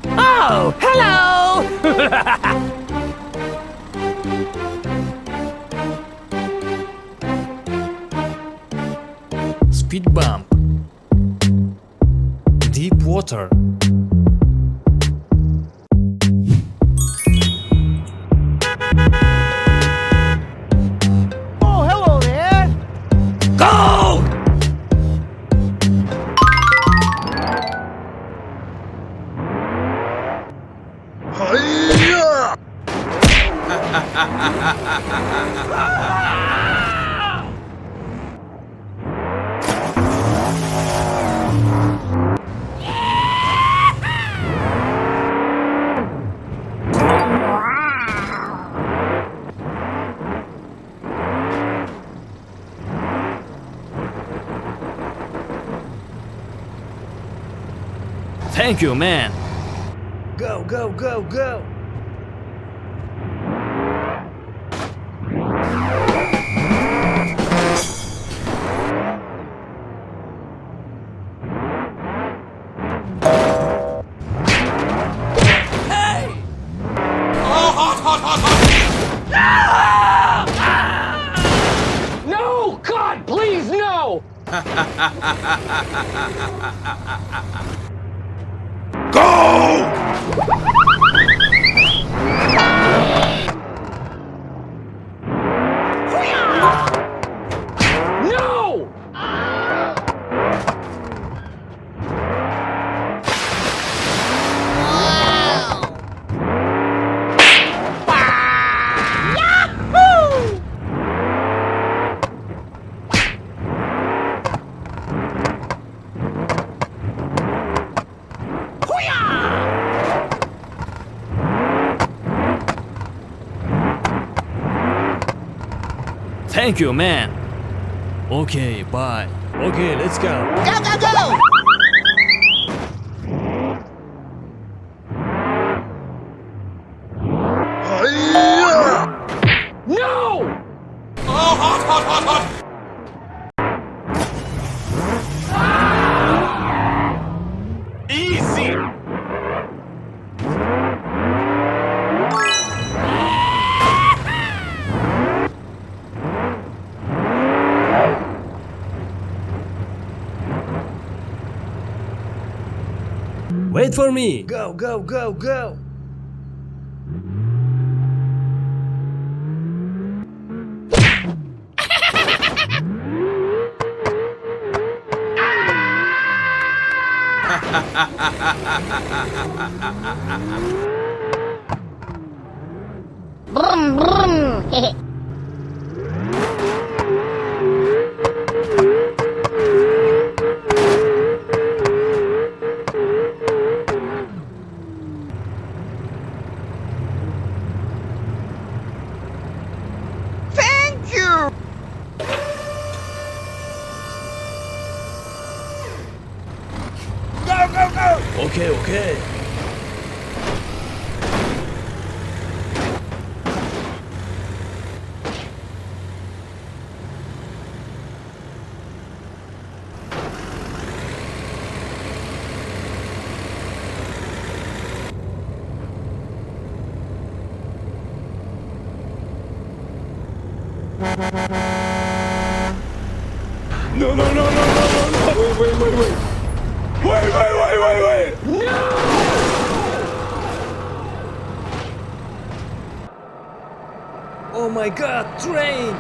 Oh, hello! Speed bump. Deep water. Oh, hello there! Go! Thank you, man. Go, go, go, go. No! God, please, no! No! Yahoo! Thank you, man. Okay, bye. Okay, let's go. Go, go, go! No! Easy. Wait for me. Go, go, go, go. Brum, brum. Thank you! Go, go, go! Okay, okay. No, no, no, no, no, no, no! Wait, wait, wait, wait! Wait, wait, wait, wait, wait! No! Oh my god, train!